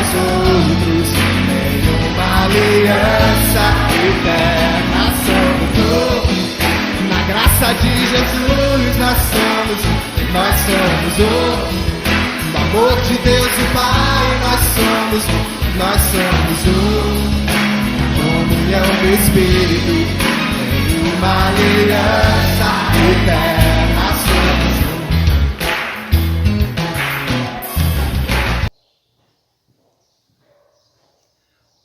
nós outros, nenhuma aliança eterna somos. Na graça de Jesus nós somos um. No amor de Deus e Pai nós somos um. Na comunhão do Espírito, nenhuma aliança eterna somos um.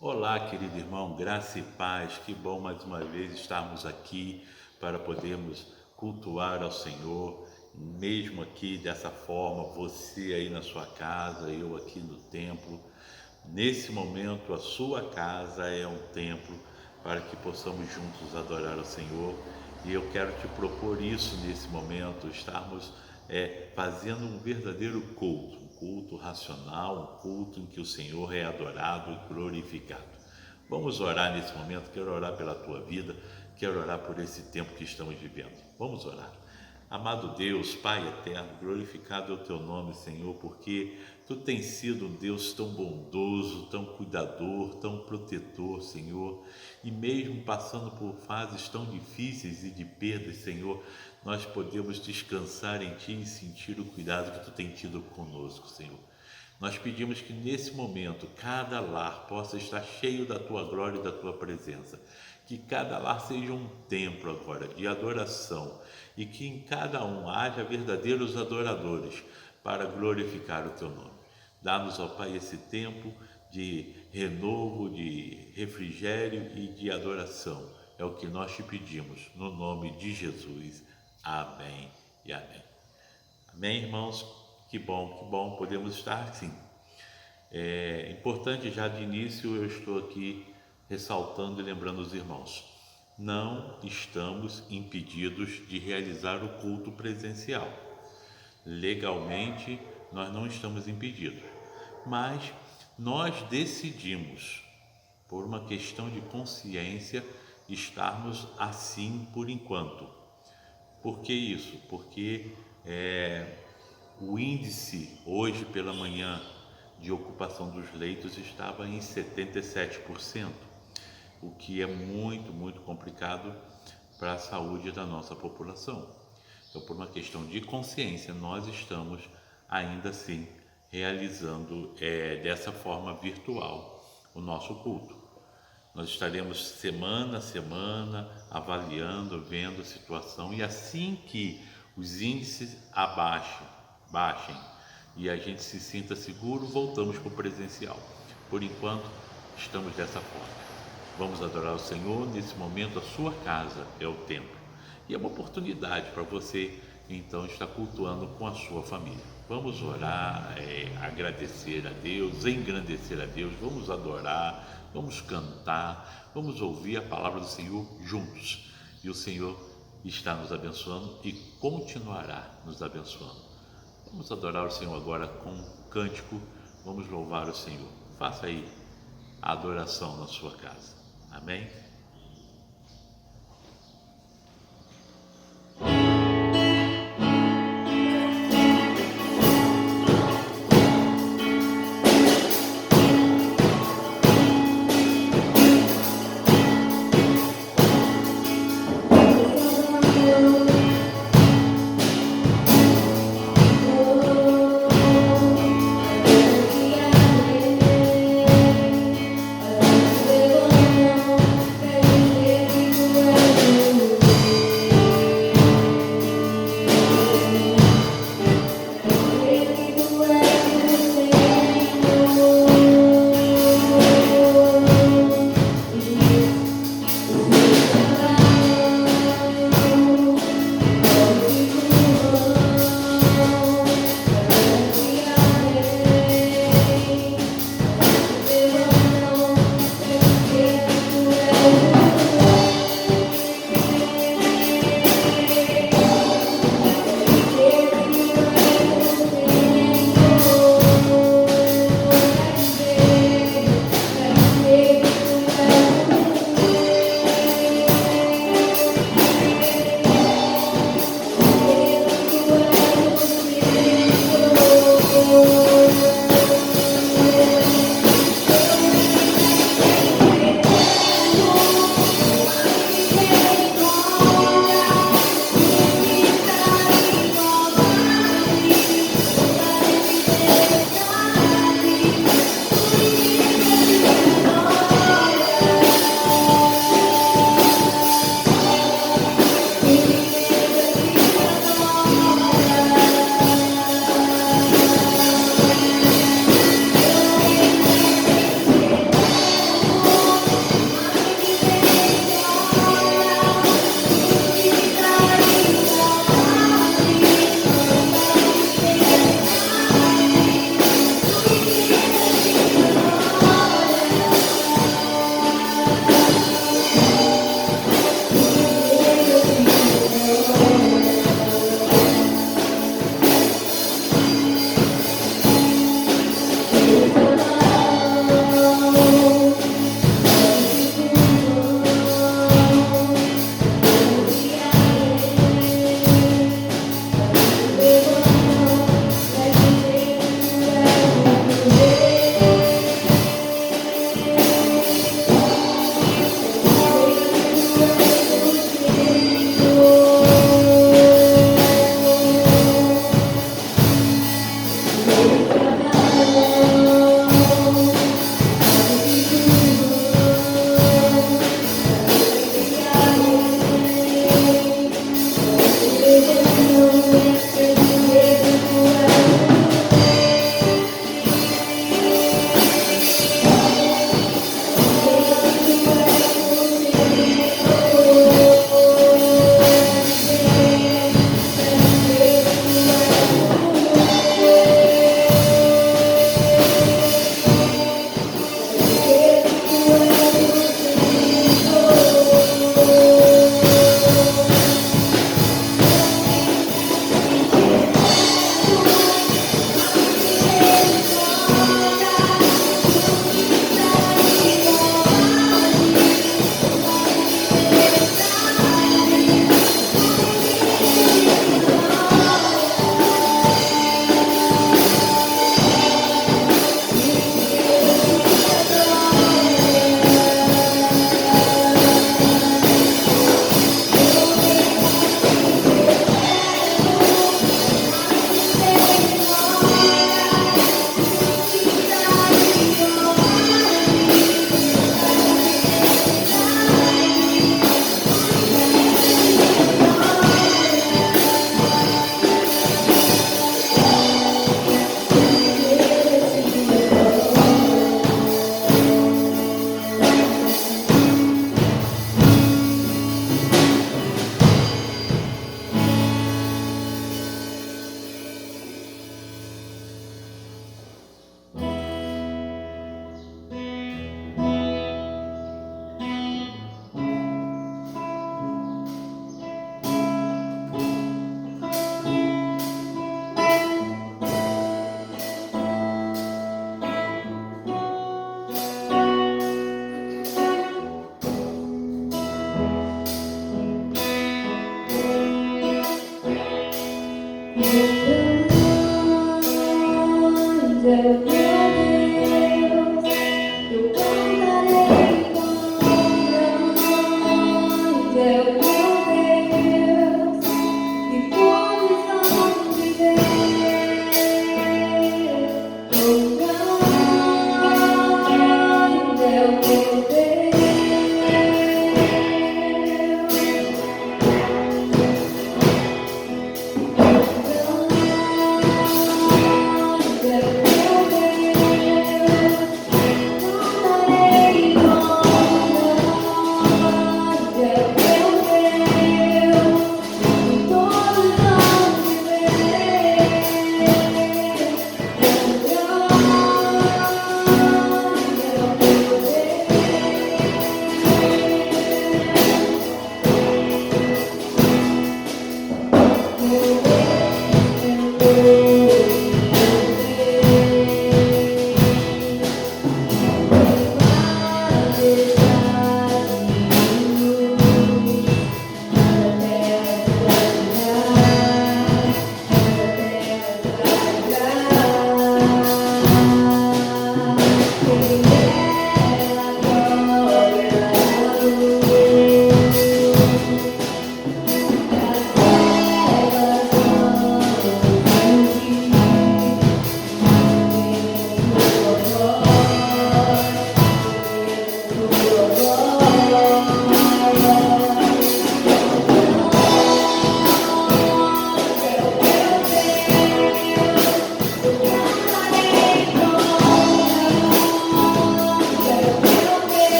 Olá, querido irmão, graça e paz, que bom mais uma vez estarmos aqui para podermos cultuar ao Senhor, mesmo aqui dessa forma, você aí na sua casa, eu aqui no templo. Nesse momento, a sua casa é um templo para que possamos juntos adorar ao Senhor, e eu quero te propor isso nesse momento, estarmos fazendo um verdadeiro culto, um culto racional, um culto em que o Senhor é adorado e glorificado. Vamos orar nesse momento. Quero orar pela tua vida, quero orar por esse tempo que estamos vivendo. Vamos orar. Amado Deus, Pai eterno, glorificado é o teu nome, Senhor, porque tu tens sido um Deus tão bondoso, tão cuidador, tão protetor, Senhor, e mesmo passando por fases tão difíceis e de perdas, Senhor, nós podemos descansar em Ti e sentir o cuidado que Tu tens tido conosco, Senhor. Nós pedimos que nesse momento cada lar possa estar cheio da Tua glória e da Tua presença, que cada lar seja um templo agora de adoração e que em cada um haja verdadeiros adoradores para glorificar o Teu nome. Dá-nos, ó Pai, esse tempo de renovo, de refrigério e de adoração. É o que nós te pedimos, no nome de Jesus. Amém e amém. Amém, irmãos? Que bom, podemos estar assim. É importante já de início, eu estou aqui ressaltando e lembrando os irmãos, não estamos impedidos de realizar o culto presencial. Legalmente, nós não estamos impedidos, mas nós decidimos, por uma questão de consciência, estarmos assim por enquanto. Por que isso? Porque o índice hoje pela manhã de ocupação dos leitos estava em 77%, o que é muito complicado para a saúde da nossa população. Então, por uma questão de consciência, nós estamos ainda assim realizando dessa forma virtual o nosso culto. Nós estaremos semana a semana avaliando, vendo a situação, e assim que os índices baixem e a gente se sinta seguro, voltamos para o presencial. Por enquanto, estamos dessa forma. Vamos adorar o Senhor. Nesse momento, a sua casa é o templo. E é uma oportunidade para você, então, estar cultuando com a sua família. Vamos orar, agradecer a Deus, engrandecer a Deus. Vamos adorar, vamos cantar, vamos ouvir a palavra do Senhor juntos. E o Senhor está nos abençoando e continuará nos abençoando. Vamos adorar o Senhor agora com um cântico. Vamos louvar o Senhor. Faça aí a adoração na sua casa. Amém?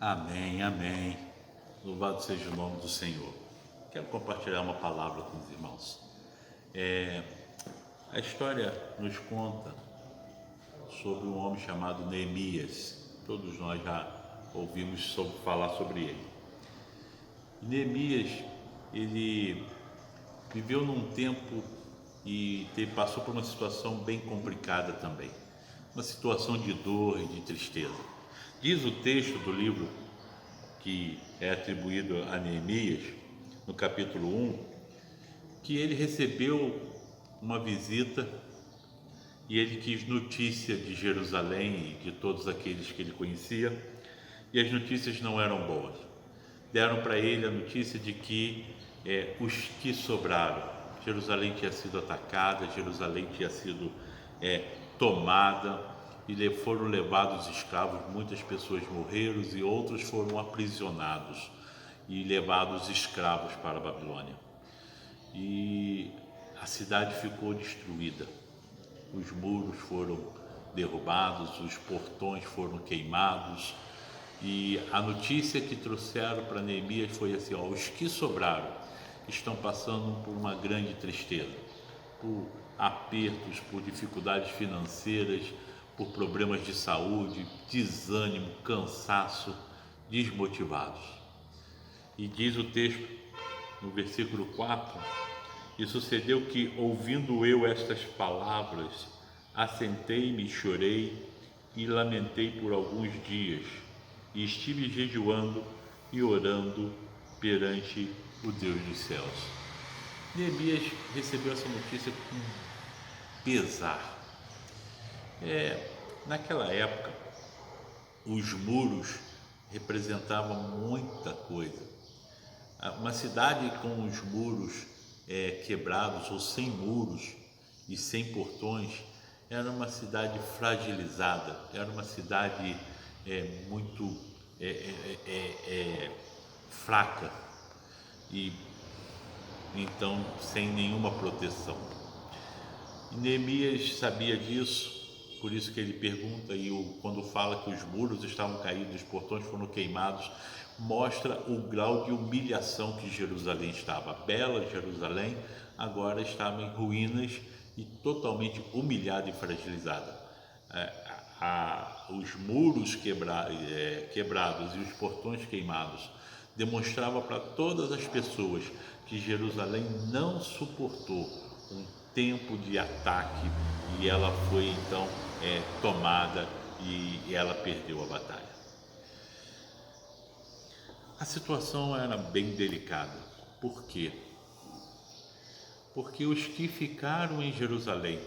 Amém, amém. Louvado seja o nome do Senhor. Quero compartilhar uma palavra com os irmãos. A história nos conta sobre um homem chamado Neemias. Todos nós já ouvimos falar sobre ele. Neemias, ele viveu num tempo e passou por uma situação bem complicada também. Uma situação de dor e de tristeza. Diz o texto do livro que é atribuído a Neemias, no capítulo 1, que ele recebeu uma visita e ele quis notícia de Jerusalém e de todos aqueles que ele conhecia, e as notícias não eram boas. Deram para ele a notícia de que os que sobraram, Jerusalém tinha sido atacada, Jerusalém tinha sido tomada, e foram levados escravos, muitas pessoas morreram e outros foram aprisionados e levados escravos para a Babilônia. E a cidade ficou destruída. Os muros foram derrubados, os portões foram queimados, e a notícia que trouxeram para Neemias foi assim: ó, os que sobraram estão passando por uma grande tristeza, por apertos, por dificuldades financeiras, por problemas de saúde, desânimo, cansaço, desmotivados. E diz o texto no versículo 4: e sucedeu que, ouvindo eu estas palavras, assentei-me e chorei e lamentei por alguns dias, e estive jejuando e orando perante o Deus dos céus. Neemias recebeu essa notícia com pesar. Naquela época, os muros representavam muita coisa. Uma cidade com os muros quebrados ou sem muros e sem portões era uma cidade fragilizada, era uma cidade muito fraca e então sem nenhuma proteção. E Neemias sabia disso, por isso que ele pergunta, e quando fala que os muros estavam caídos, os portões foram queimados, mostra o grau de humilhação que Jerusalém estava. A bela Jerusalém agora estava em ruínas e totalmente humilhada e fragilizada. Os muros quebrados e os portões queimados demonstrava para todas as pessoas que Jerusalém não suportou um tempo de ataque, e ela foi então tomada e ela perdeu a batalha. A situação era bem delicada. Por quê? Porque os que ficaram em Jerusalém,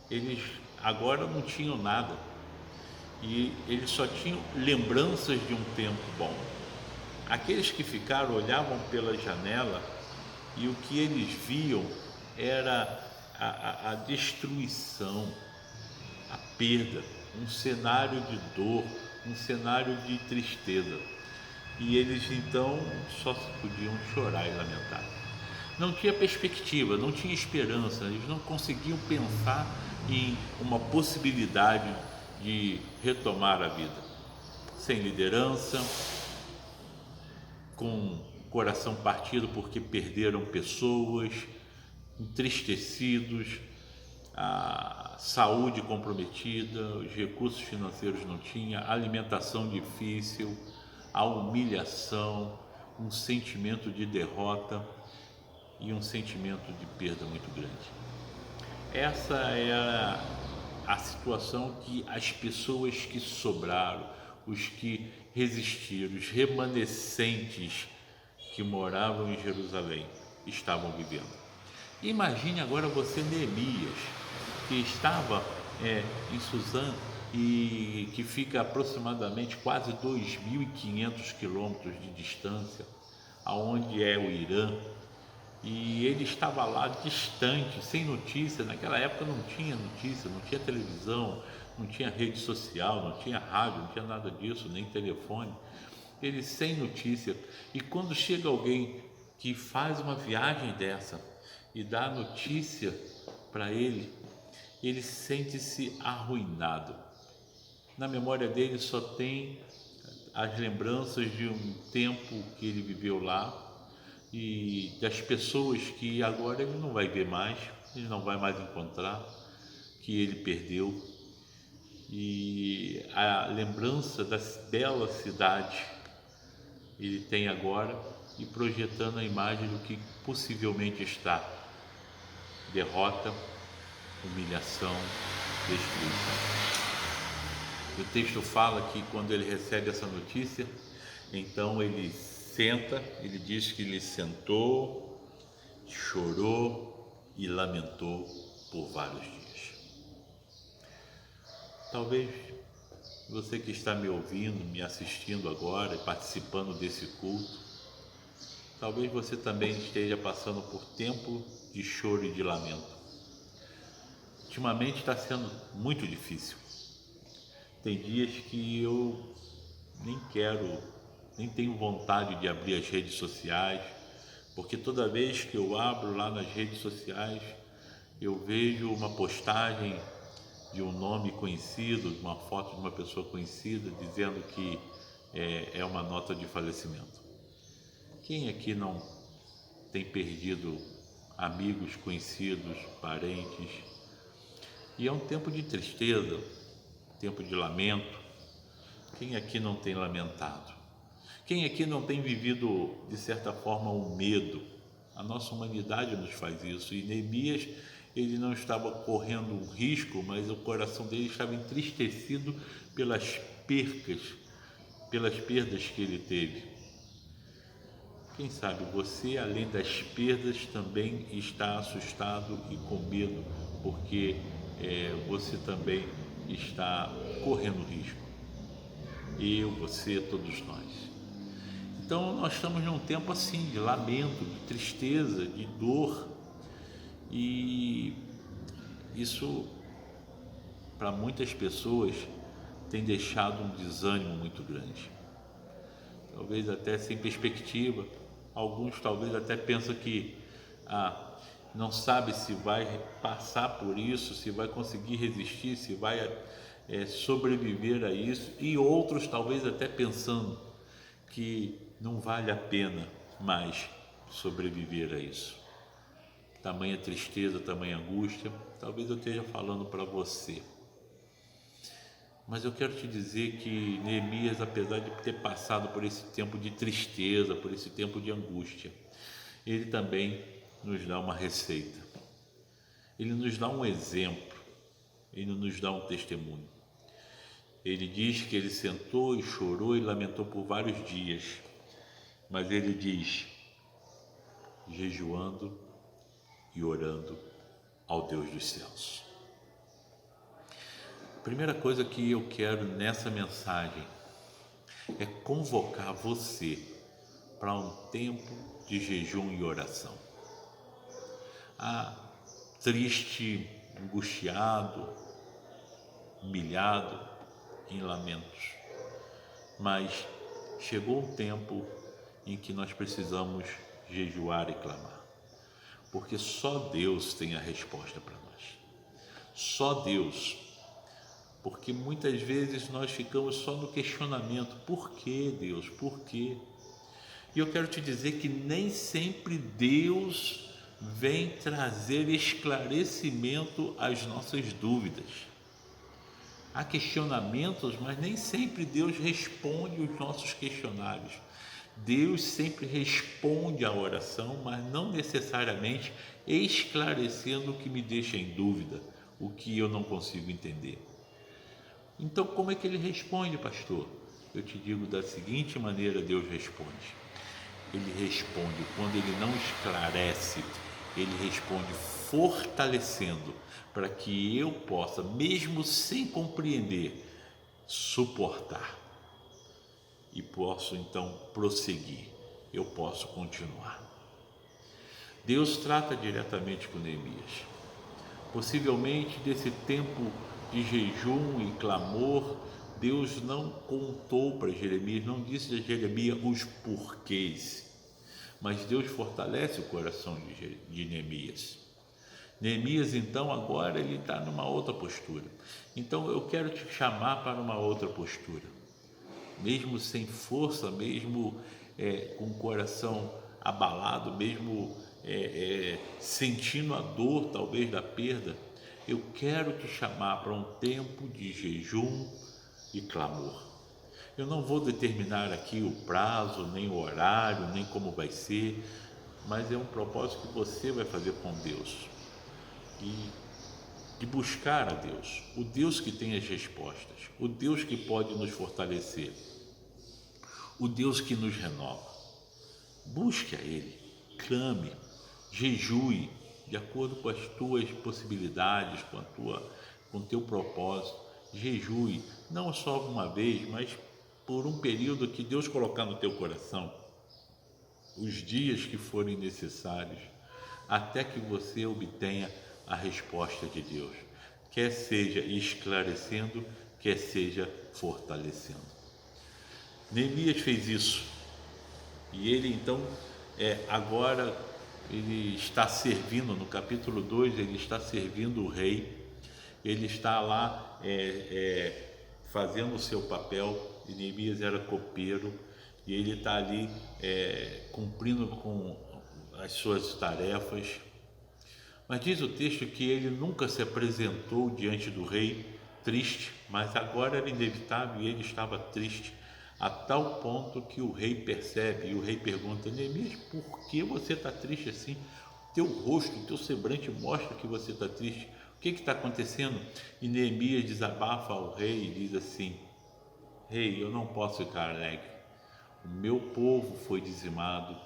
eles agora não tinham nada, e eles só tinham lembranças de um tempo bom. Aqueles que ficaram olhavam pela janela e o que eles viam era a destruição, a perda, um cenário de dor, um cenário de tristeza. E eles então só podiam chorar e lamentar. Não tinha perspectiva, não tinha esperança, eles não conseguiam pensar em uma possibilidade de retomar a vida. Sem liderança, com o coração partido porque perderam pessoas, entristecidos, a saúde comprometida, os recursos financeiros não tinha, a alimentação difícil, a humilhação, um sentimento de derrota e um sentimento de perda muito grande. Essa era a situação que as pessoas que sobraram, os que resistiram, os remanescentes que moravam em Jerusalém estavam vivendo. Imagine agora você, Neemias, que estava em Suzã, e que fica aproximadamente quase 2.500 quilômetros de distância, aonde é o Irã, e ele estava lá distante, sem notícia. Naquela época não tinha notícia, não tinha televisão, não tinha rede social, não tinha rádio, não tinha nada disso, nem telefone. Ele sem notícia. E quando chega alguém que faz uma viagem dessa e dá a notícia para ele, ele sente-se arruinado. Na memória dele só tem as lembranças de um tempo que ele viveu lá e das pessoas que agora ele não vai ver mais, ele não vai mais encontrar, que ele perdeu, e a lembrança da bela cidade ele tem agora, e projetando a imagem do que possivelmente está: derrota, humilhação, destruição. O texto fala que quando ele recebe essa notícia, então ele senta, ele diz que ele sentou, chorou e lamentou por vários dias. Talvez você que está me ouvindo, me assistindo agora e participando desse culto, talvez você também esteja passando por tempo de choro e de lamento. Ultimamente está sendo muito difícil. Tem dias que eu nem tenho vontade de abrir as redes sociais, porque toda vez que eu abro lá nas redes sociais, eu vejo uma postagem de um nome conhecido, uma foto de uma pessoa conhecida, dizendo que é uma nota de falecimento. Quem aqui não tem perdido amigos, conhecidos, parentes? E é um tempo de tristeza, tempo de lamento. Quem aqui não tem lamentado? Quem aqui não tem vivido, de certa forma, o medo? A nossa humanidade nos faz isso. E Neemias, ele não estava correndo um risco, mas o coração dele estava entristecido pelas perdas que ele teve. Quem sabe você, além das perdas, também está assustado e com medo, porque você também está correndo risco. Eu, você, todos nós. Então nós estamos num tempo assim, de lamento, de tristeza, de dor, e isso para muitas pessoas tem deixado um desânimo muito grande, talvez até sem perspectiva. Alguns talvez até pensam que não sabe se vai passar por isso, se vai conseguir resistir, se vai sobreviver a isso, e outros talvez até pensando que não vale a pena mais sobreviver a isso. Tamanha tristeza, tamanha angústia, talvez eu esteja falando para você. Mas eu quero te dizer que Neemias, apesar de ter passado por esse tempo de tristeza, por esse tempo de angústia, ele também nos dá uma receita. Ele nos dá um exemplo, ele nos dá um testemunho. Ele diz que ele sentou e chorou e lamentou por vários dias, mas ele diz, jejuando e orando ao Deus dos céus. A primeira coisa que eu quero nessa mensagem é convocar você para um tempo de jejum e oração. Triste, angustiado, humilhado, em lamentos, mas chegou um tempo em que nós precisamos jejuar e clamar, porque só Deus tem a resposta para nós, só Deus. Porque muitas vezes nós ficamos só no questionamento, por que Deus, por quê? E eu quero te dizer que nem sempre Deus vem trazer esclarecimento às nossas dúvidas. Há questionamentos, mas nem sempre Deus responde os nossos questionários. Deus sempre responde à oração, mas não necessariamente esclarecendo o que me deixa em dúvida, o que eu não consigo entender. Então, como é que ele responde, pastor? Eu te digo da seguinte maneira: Deus responde. Ele responde quando ele não esclarece, ele responde fortalecendo, para que eu possa, mesmo sem compreender, suportar. E posso então prosseguir, eu posso continuar. Deus trata diretamente com Neemias. Possivelmente desse tempo de jejum e clamor, Deus não contou para Jeremias, não disse a Jeremias os porquês, mas Deus fortalece o coração de Neemias. Neemias então agora ele está numa outra postura. Então eu quero te chamar para uma outra postura, mesmo sem força, mesmo com o coração abalado, mesmo sentindo a dor talvez da perda. Eu quero te chamar para um tempo de jejum e clamor. Eu não vou determinar aqui o prazo, nem o horário, nem como vai ser, mas é um propósito que você vai fazer com Deus, e de buscar a Deus, o Deus que tem as respostas, o Deus que pode nos fortalecer, o Deus que nos renova. Busque a Ele, clame, jejue, de acordo com as tuas possibilidades, com o teu propósito. Jejue, não só uma vez, mas por um período que Deus colocar no teu coração, os dias que forem necessários, até que você obtenha a resposta de Deus, quer seja esclarecendo, quer seja fortalecendo. Neemias fez isso, e ele então agora ele está servindo, no capítulo 2, ele está servindo o rei, ele está lá fazendo o seu papel. E Neemias era copeiro e ele está ali cumprindo com as suas tarefas. Mas diz o texto que ele nunca se apresentou diante do rei triste, mas agora era inevitável e ele estava triste, a tal ponto que o rei percebe, e o rei pergunta: Neemias, por que você está triste assim? Teu rosto, teu semblante mostra que você está triste. O que está acontecendo? E Neemias desabafa ao rei e diz assim: Rei, eu não posso ficar alegre. O meu povo foi dizimado,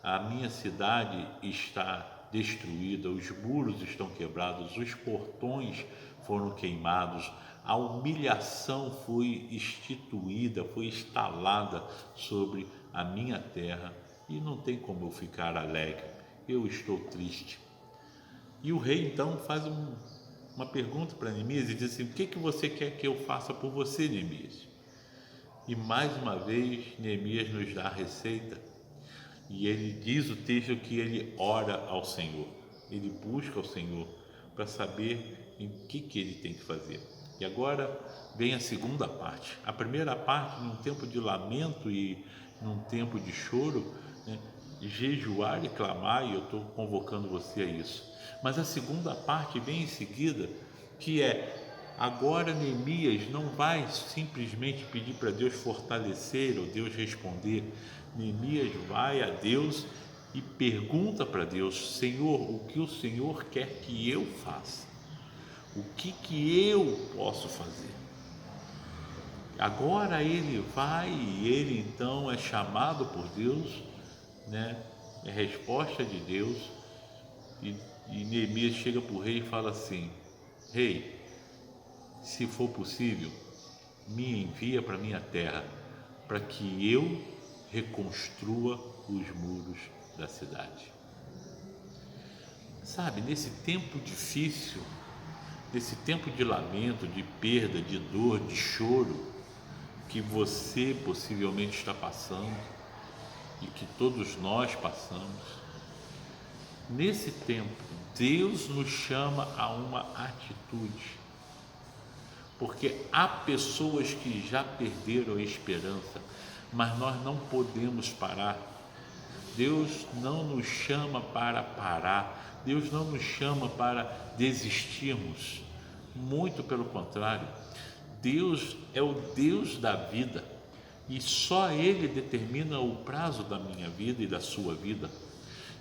a minha cidade está destruída, os muros estão quebrados, os portões foram queimados, a humilhação foi instituída, foi instalada sobre a minha terra e não tem como eu ficar alegre, eu estou triste. E o rei então faz uma pergunta para Neemias e diz assim: o que você quer que eu faça por você, Neemias? E mais uma vez Neemias nos dá a receita, e ele diz o texto que ele ora ao Senhor, ele busca ao Senhor para saber em que ele tem que fazer. E agora vem a segunda parte. A primeira parte, num tempo de lamento e num tempo de choro, né, jejuar e clamar, e eu estou convocando você a isso. Mas a segunda parte vem em seguida, que agora Neemias não vai simplesmente pedir para Deus fortalecer ou Deus responder. Neemias vai a Deus e pergunta para Deus: Senhor, o que o Senhor quer que eu faça? O que eu posso fazer? Agora ele vai e ele então é chamado por Deus, né? É resposta de Deus, e Neemias chega para o rei e fala assim: Rei, se for possível, me envia para minha terra, para que eu reconstrua os muros da cidade. Sabe, nesse tempo difícil, nesse tempo de lamento, de perda, de dor, de choro, que você possivelmente está passando e que todos nós passamos, nesse tempo, Deus nos chama a uma atitude, porque há pessoas que já perderam a esperança, mas nós não podemos parar. Deus não nos chama para parar, Deus não nos chama para desistirmos, muito pelo contrário. Deus é o Deus da vida e só Ele determina o prazo da minha vida e da sua vida,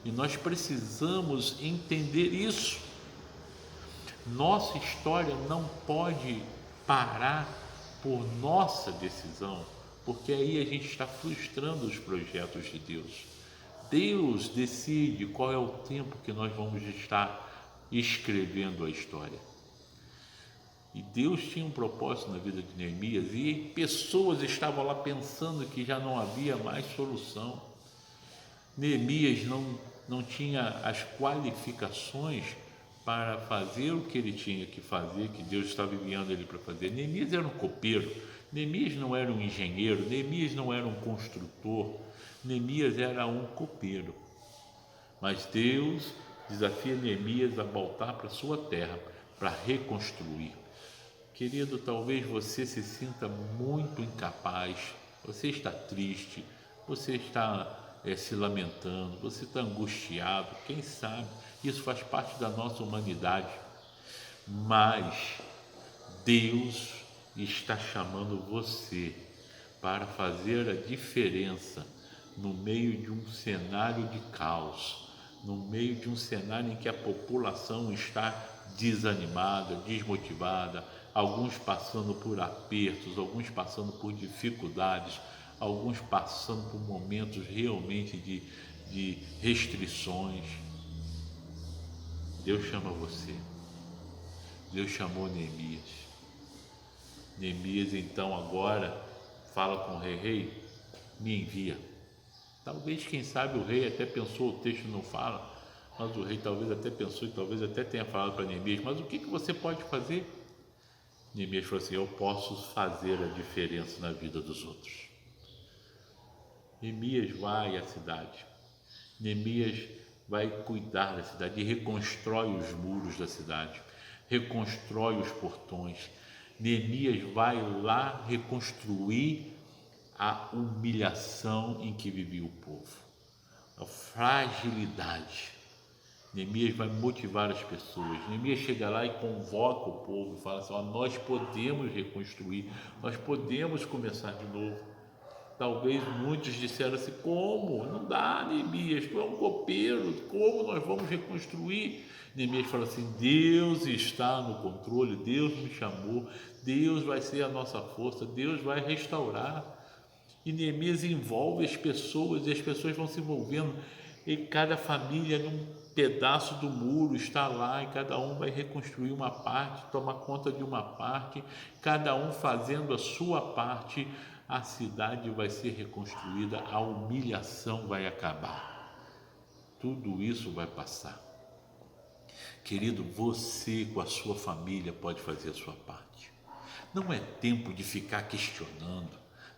e nós precisamos entender isso. Nossa história não pode parar por nossa decisão, porque aí a gente está frustrando os projetos de Deus. Deus decide qual é o tempo que nós vamos estar escrevendo a história. E Deus tinha um propósito na vida de Neemias, e pessoas estavam lá pensando que já não havia mais solução. Neemias não tinha as qualificações para fazer o que ele tinha que fazer, que Deus estava enviando ele para fazer. Neemias era um copeiro, Neemias não era um engenheiro, Neemias não era um construtor, Neemias era um copeiro. Mas Deus desafia Neemias a voltar para a sua terra, para reconstruir. Querido, talvez você se sinta muito incapaz, você está triste, você está se lamentando, você está angustiado, quem sabe, isso faz parte da nossa humanidade, mas Deus está chamando você para fazer a diferença no meio de um cenário de caos, no meio de um cenário em que a população está desanimada, desmotivada, alguns passando por apertos, alguns passando por dificuldades, alguns passando por momentos realmente de restrições. Deus chama você. Deus chamou Neemias. Neemias então agora fala com o rei: rei, me envia. Talvez, quem sabe, o rei até pensou, o texto não fala, mas o rei talvez até pensou e talvez até tenha falado para Neemias: mas o que você pode fazer? Neemias falou assim: eu posso fazer a diferença na vida dos outros. Neemias vai à cidade Neemias vai cuidar da cidade e reconstrói os muros da cidade, reconstrói os portões. Neemias vai lá reconstruir a humilhação em que vivia o povo, a fragilidade. Neemias vai motivar as pessoas. Neemias chega lá e convoca o povo e fala assim: ó, nós podemos reconstruir, nós podemos começar de novo. Talvez muitos disseram assim: como? Não dá, Neemias, tu é um copeiro, como nós vamos reconstruir? Neemias fala assim: Deus está no controle, Deus me chamou, Deus vai ser a nossa força, Deus vai restaurar. E Neemias envolve as pessoas e as pessoas vão se envolvendo, e cada família num pedaço do muro está lá e cada um vai reconstruir uma parte, tomar conta de uma parte, cada um fazendo a sua parte. A cidade vai ser reconstruída, a humilhação vai acabar, tudo isso vai passar. Querido, você com a sua família pode fazer a sua parte. Não é tempo de ficar questionando,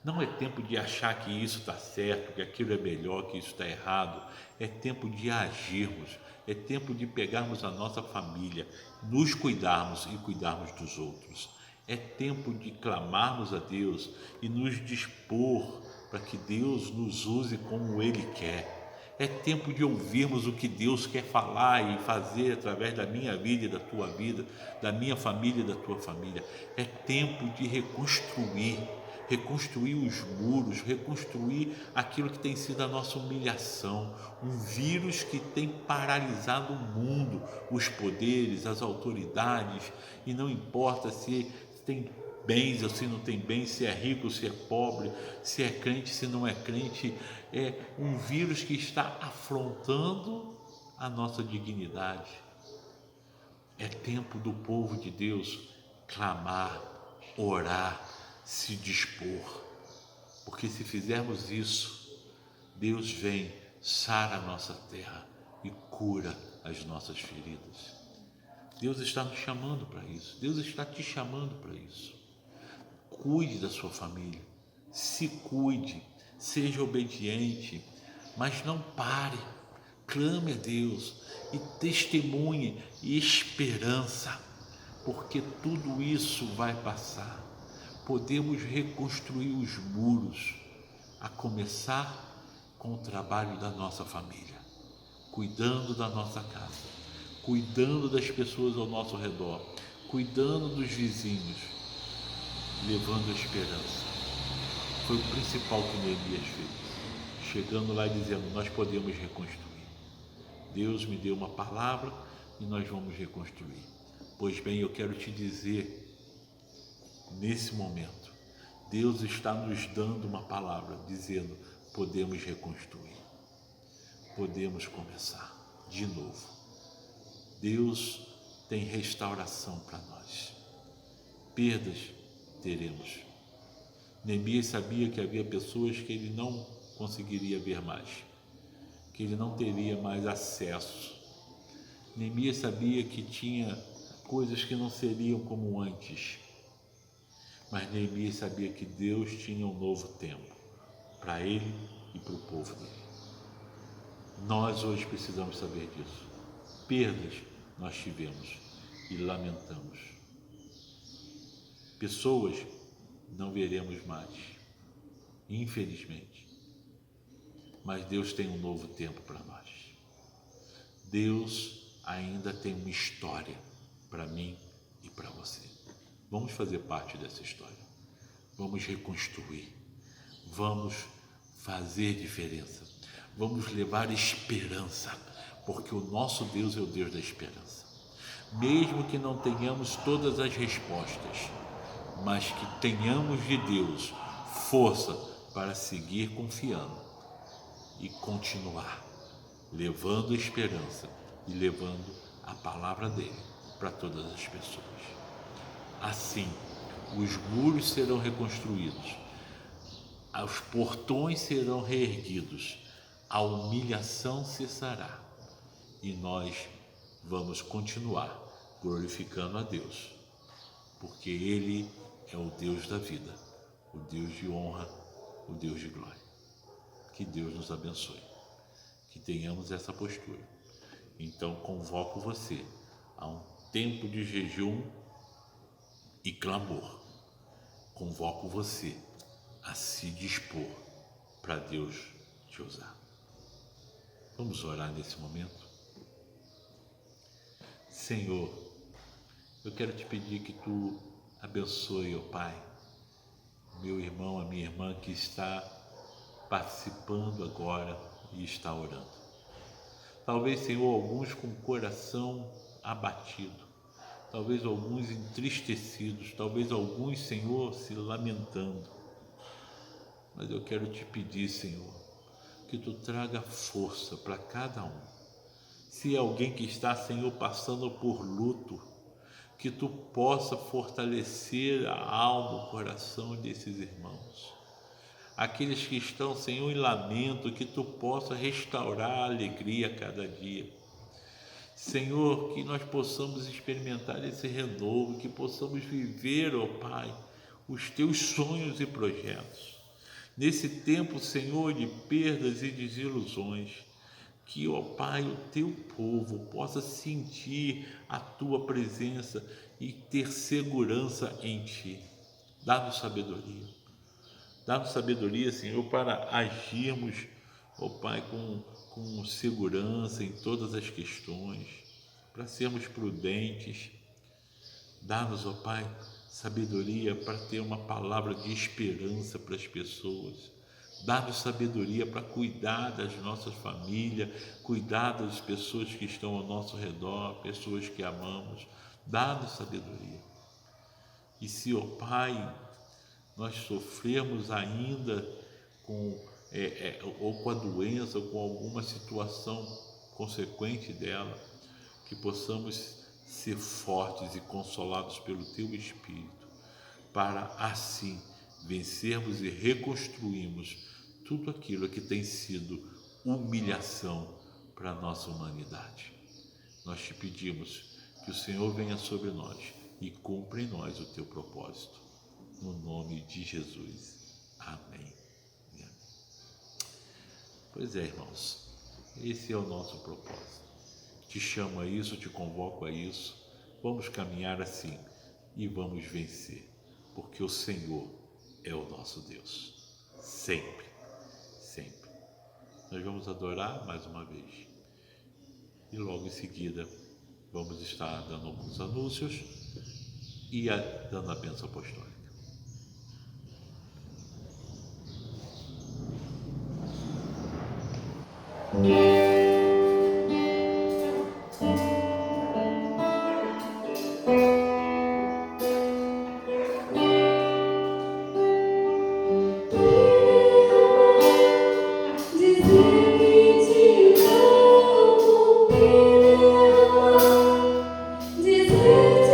não é tempo de achar que isso está certo, que aquilo é melhor, que isso está errado. É tempo de agirmos, é tempo de pegarmos a nossa família, nos cuidarmos e cuidarmos dos outros. É tempo de clamarmos a Deus e nos dispor para que Deus nos use como Ele quer. É tempo de ouvirmos o que Deus quer falar e fazer através da minha vida e da tua vida, da minha família e da tua família. É tempo de reconstruir os muros, reconstruir aquilo que tem sido a nossa humilhação, um vírus que tem paralisado o mundo, os poderes, as autoridades, e não importa se tem bens ou se não tem bens, se é rico, se é pobre, se é crente, se não é crente. É um vírus que está afrontando a nossa dignidade. É tempo do povo de Deus clamar, orar, se dispor, porque se fizermos isso, Deus vem, sara a nossa terra e cura as nossas feridas. Deus está nos chamando para isso, Deus está te chamando para isso. Cuide da sua família, se cuide, seja obediente, mas não pare, clame a Deus e testemunhe esperança, porque tudo isso vai passar. Podemos reconstruir os muros, a começar com o trabalho da nossa família, cuidando da nossa casa, cuidando das pessoas ao nosso redor, cuidando dos vizinhos, levando a esperança. Foi o principal que Neemias fez, chegando lá e dizendo: nós podemos reconstruir. Deus me deu uma palavra e nós vamos reconstruir. Pois bem, eu quero te dizer, nesse momento, Deus está nos dando uma palavra, dizendo: podemos reconstruir, podemos começar de novo. Deus tem restauração para nós. Perdas teremos. Neemias sabia que havia pessoas que ele não conseguiria ver mais, que ele não teria mais acesso. Neemias sabia que tinha coisas que não seriam como antes, mas Neemias sabia que Deus tinha um novo tempo para ele e para o povo dele. Nós hoje precisamos saber disso. Perdas nós tivemos e lamentamos. Pessoas não veremos mais, infelizmente. Mas Deus tem um novo tempo para nós. Deus ainda tem uma história para mim e para você. Vamos fazer parte dessa história. Vamos reconstruir. Vamos fazer diferença. Vamos levar esperança, porque o nosso Deus é o Deus da esperança. Mesmo que não tenhamos todas as respostas, mas que tenhamos de Deus força para seguir confiando e continuar levando esperança e levando a palavra dele para todas as pessoas. Assim, os muros serão reconstruídos, os portões serão reerguidos, a humilhação cessará e nós vamos continuar glorificando a Deus, porque Ele é o Deus da vida, o Deus de honra, o Deus de glória. Que Deus nos abençoe. que tenhamos essa postura. Então convoco você a um tempo de jejum e clamor. Convoco você a se dispor para Deus te usar. Vamos orar nesse momento? Senhor, eu quero te pedir que tu abençoe, ó Pai, meu irmão, a minha irmã que está participando agora e está orando. Talvez, Senhor, alguns com o coração abatido, talvez alguns entristecidos, talvez alguns, Senhor, se lamentando. Mas eu quero te pedir, Senhor, que tu traga força para cada um. Se é alguém que está, Senhor, passando por luto, que tu possa fortalecer a alma, o coração desses irmãos. Aqueles que estão, Senhor, em lamento, que tu possa restaurar a alegria a cada dia. Senhor, que nós possamos experimentar esse renovo, que possamos viver, ó Pai, os teus sonhos e projetos. Nesse tempo, Senhor, de perdas e desilusões, que, ó Pai, o teu povo possa sentir a tua presença e ter segurança em ti. Dá-nos sabedoria. Dá-nos sabedoria, Senhor, para agirmos, ó Pai, com segurança em todas as questões, para sermos prudentes. Dá-nos, ó Pai, sabedoria para ter uma palavra de esperança para as pessoas. Dá-nos sabedoria para cuidar das nossas famílias, cuidar das pessoas que estão ao nosso redor, pessoas que amamos. Dá-nos sabedoria. E se, ó Pai, nós sofremos ainda ou com a doença, ou com alguma situação consequente dela, que possamos ser fortes e consolados pelo Teu Espírito, para assim vencermos e reconstruirmos tudo aquilo que tem sido humilhação para a nossa humanidade. Nós te pedimos que o Senhor venha sobre nós e cumpra em nós o Teu propósito. No nome de Jesus. Amém. Pois é, irmãos, esse é o nosso propósito. Te chamo a isso, te convoco a isso. Vamos caminhar assim e vamos vencer, porque o Senhor é o nosso Deus. Sempre, sempre. Nós vamos adorar mais uma vez. E logo em seguida vamos estar dando alguns anúncios e dando a bênção apostólica. Dizer-me sou grado, me ama.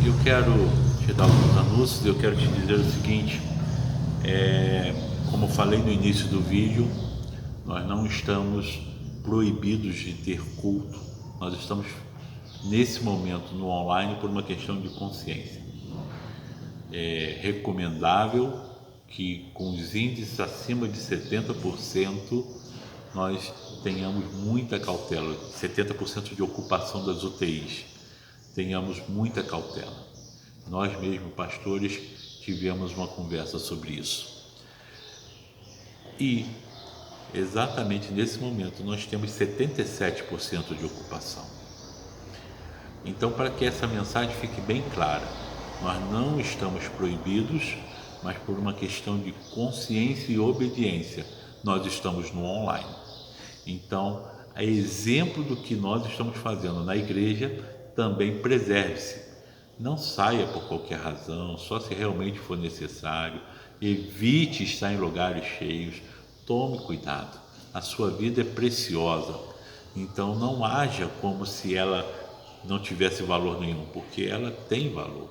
eu quero te dar alguns anúncios. Eu quero te dizer o seguinte: como falei no início do vídeo, nós não estamos proibidos de ter culto. Nós estamos nesse momento no online por uma questão de consciência. É recomendável que com os índices acima de 70% nós tenhamos muita cautela, 70% de ocupação das UTIs, tenhamos muita cautela. Nós mesmos, pastores, tivemos uma conversa sobre isso. E exatamente nesse momento nós temos 77% de ocupação. Então, para que essa mensagem fique bem clara, nós não estamos proibidos, mas por uma questão de consciência e obediência, nós estamos no online. Então, a exemplo do que nós estamos fazendo na igreja, também preserve-se. Não saia por qualquer razão, só se realmente for necessário. Evite estar em lugares cheios. Tome cuidado. A sua vida é preciosa. Então, não haja como se ela não tivesse valor nenhum, porque ela tem valor.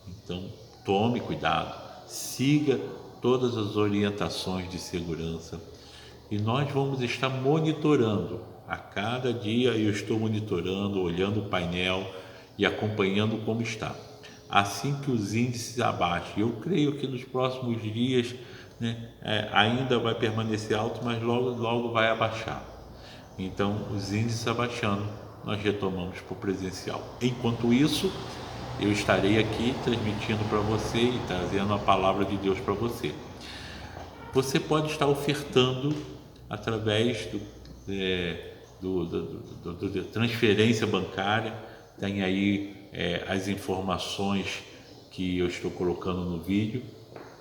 Então, tome cuidado. Siga todas as orientações de segurança. E nós vamos estar monitorando. A cada dia eu estou monitorando, olhando o painel e acompanhando como está. Assim que os índices abaixem, eu creio que nos próximos dias, ainda vai permanecer alto, mas logo vai abaixar. Então, os índices abaixando, nós retomamos para o presencial. Enquanto isso, eu estarei aqui transmitindo para você e trazendo a palavra de Deus para você. Você pode estar ofertando através da transferência bancária. Tem aí as informações que eu estou colocando no vídeo,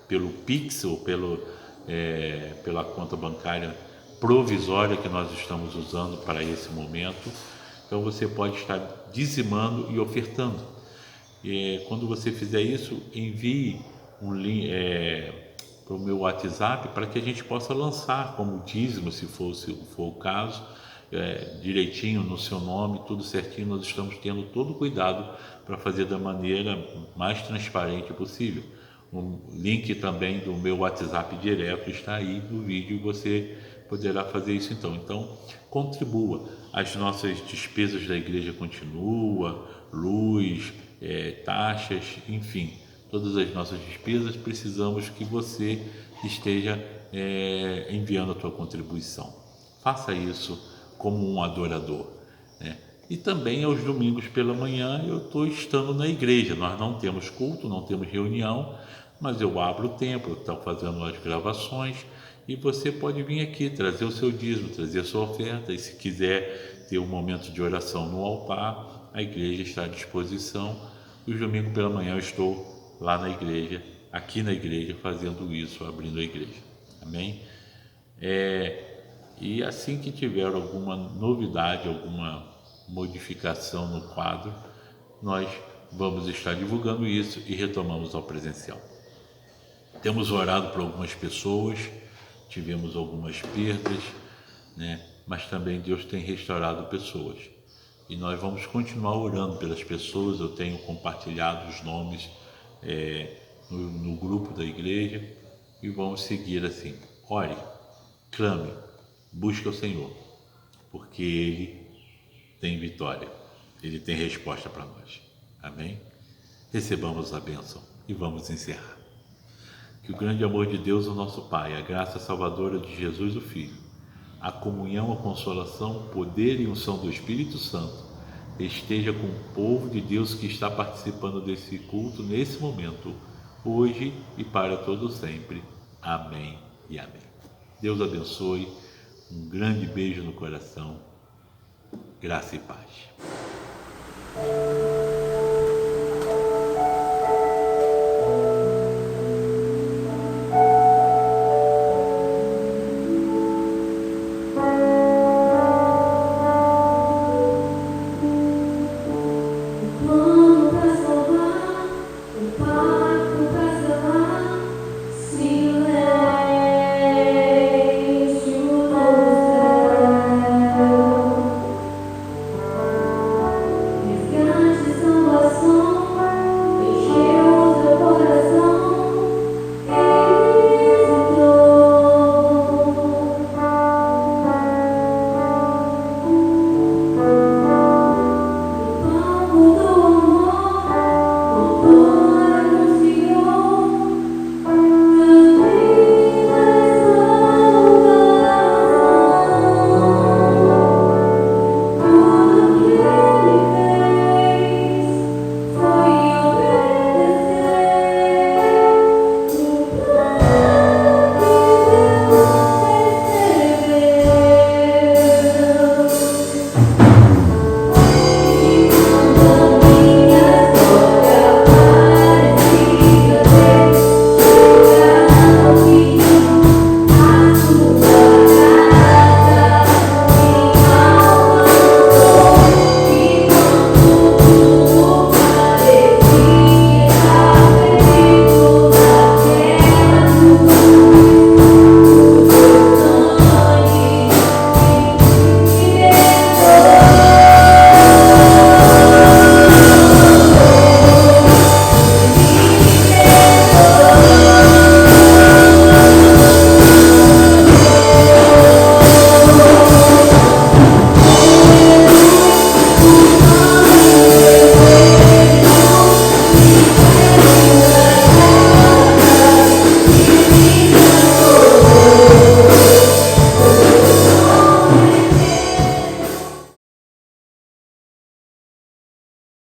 pelo Pix ou pela conta bancária provisória que nós estamos usando para esse momento. Então você pode estar dizimando e ofertando. Quando você fizer isso, envie um link para o meu WhatsApp para que a gente possa lançar como dízimo, se for o caso, direitinho no seu nome, tudo certinho. Nós estamos tendo todo o cuidado para fazer da maneira mais transparente possível. O link também do meu WhatsApp direto está aí no vídeo, você poderá fazer isso então. Então, contribua. As nossas despesas da igreja continuam, luz, taxas, enfim, todas as nossas despesas. Precisamos que você esteja enviando a tua contribuição. Faça isso como um adorador, né? E também aos domingos pela manhã eu estou estando na igreja. Nós não temos culto, não temos reunião, mas eu abro o templo, estou fazendo as gravações e você pode vir aqui trazer o seu dízimo, trazer a sua oferta. E se quiser ter um momento de oração no altar, a igreja está à disposição. E os domingos pela manhã eu estou lá na igreja, aqui na igreja, fazendo isso, abrindo a igreja. Amém? E assim que tiver alguma novidade, alguma modificação no quadro, nós vamos estar divulgando isso e retomamos ao presencial. Temos orado por algumas pessoas, tivemos algumas perdas, né? Mas também Deus tem restaurado pessoas. E nós vamos continuar orando pelas pessoas. Eu tenho compartilhado os nomes no grupo da igreja e vamos seguir assim. Ore, clame, busque o Senhor, porque Ele tem vitória, Ele tem resposta para nós. Amém? Recebamos a bênção e vamos encerrar. Que o grande amor de Deus, o nosso Pai, a graça salvadora de Jesus, o Filho, a comunhão, a consolação, o poder e unção do Espírito Santo esteja com o povo de Deus que está participando desse culto nesse momento, hoje e para todo sempre. Amém e amém. Deus abençoe. Um grande beijo no coração. Graça e paz.